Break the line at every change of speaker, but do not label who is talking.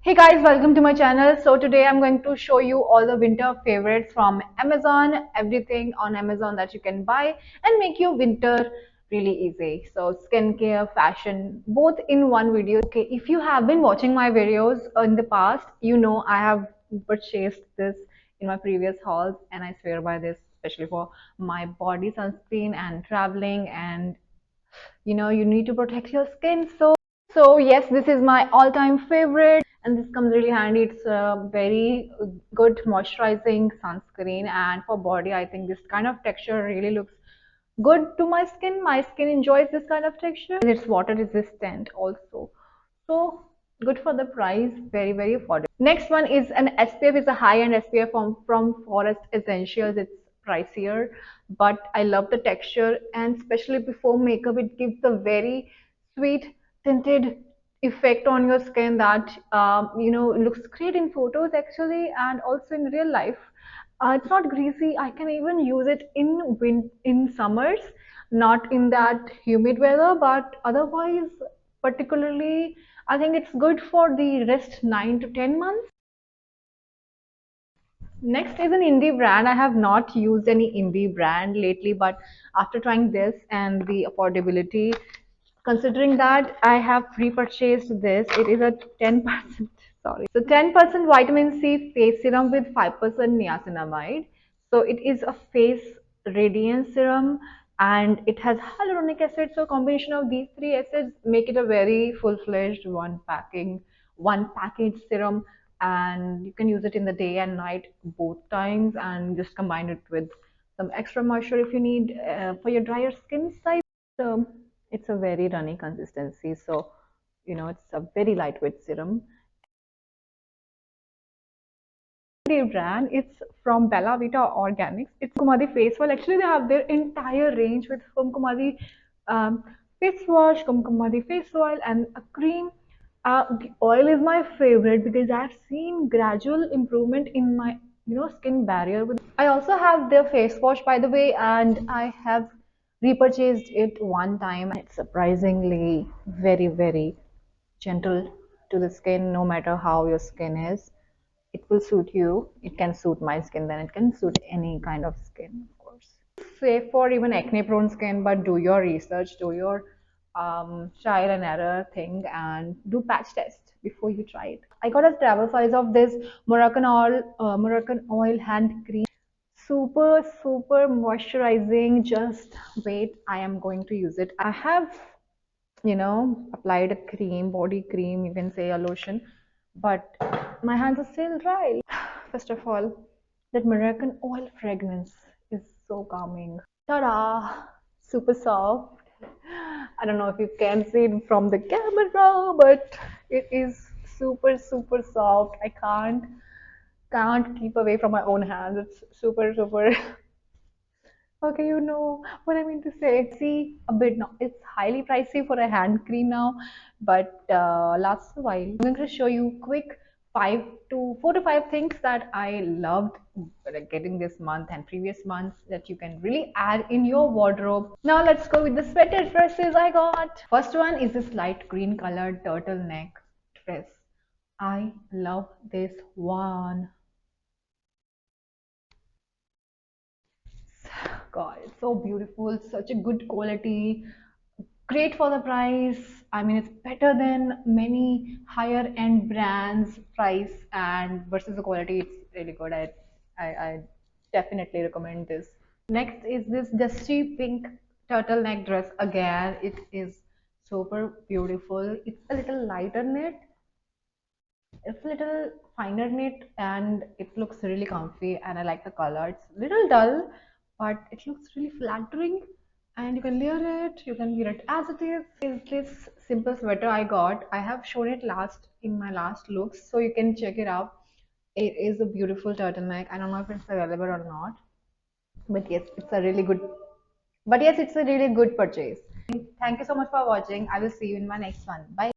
Hey guys, welcome to my channel. So today I'm going to show you all the winter favorites from Amazon, everything on Amazon that you can buy and make your winter really easy. So skincare, fashion, both in one video. Okay, if you have been watching my videos in the past, you know I have purchased this in my previous hauls and I swear by this, especially for my body sunscreen and traveling, and you need to protect your skin. So yes, this is my all-time favorite, and this comes really handy. It's a very good moisturizing sunscreen, and for body, I think this kind of texture really looks good to my skin. My skin enjoys this kind of texture. It's water resistant also, so good for the price. Very affordable. Next one is an SPF. It's a high-end SPF from Forest Essentials. It's pricier, but I love the texture, and especially before makeup, it gives a very sweet tinted effect on your skin that looks great in photos actually, and also in real life. It's not greasy. I can even use it in summers, not in that humid weather, but otherwise, particularly, I think it's good for the rest 9 to 10 months. Next is an indie brand. I have not used any indie brand lately, but after trying this and the affordability, considering that I have repurchased this, it is a 10%, sorry. So 10% vitamin C face serum with 5% niacinamide. So it is a face radiance serum and it has hyaluronic acid. So combination of these three acids make it a very full-fledged one package serum, and you can use it in the day and night both times, and just combine it with some extra moisture if you need for your drier skin type. So it's a very runny consistency, so it's a very lightweight serum. Brand, it's from Bella Vita Organics. It's Kumadi face oil. Actually, they have their entire range with Kumadi um, face wash, Kumadi face oil, and a cream. The oil is my favorite because I've seen gradual improvement in my skin barrier. I also have their face wash, by the way, and I have repurchased it one time. It's surprisingly very gentle to the skin, no matter how your skin is. It will suit you. It can suit my skin, then it can suit any kind of skin, of course. Safe for even acne prone skin, but do your research, do your trial and error thing, and do patch test before you try it. I got a travel size of this Moroccan oil hand cream. Super moisturizing. Just wait, I am going to use it. I have applied a cream, body cream, you can say a lotion, but my hands are still dry. First of all, that Moroccan oil fragrance is so calming. Ta-da! Super soft. I don't know if you can see it from the camera, but it is super soft. I can't keep away from my own hands. It's super. Okay, you know what I mean to say. See, a bit now. It's highly pricey for a hand cream now, but lasts a while. I'm going to show you quick 4 to 5 things that I loved like getting this month and previous months that you can really add in your wardrobe. Now let's go with the sweater dresses I got. First one is this light green colored turtleneck dress. I love this one. God, it's so beautiful, such a good quality, great for the price. I mean, it's better than many higher end brands price, and versus the quality, it's really good. I definitely recommend this. Next is this dusty pink turtleneck dress. Again, it is super beautiful. It's a little lighter knit, it's a little finer knit, and it looks really comfy, and I like the color. It's a little dull, but it looks really flattering, and you can layer it, you can wear it as it is this simple sweater I got. I have shown it last in my last looks, so you can check it out. It is a beautiful turtleneck. I don't know if it's available or not, but yes, it's a really good purchase. Thank you so much for watching. I will see you in my next one. Bye.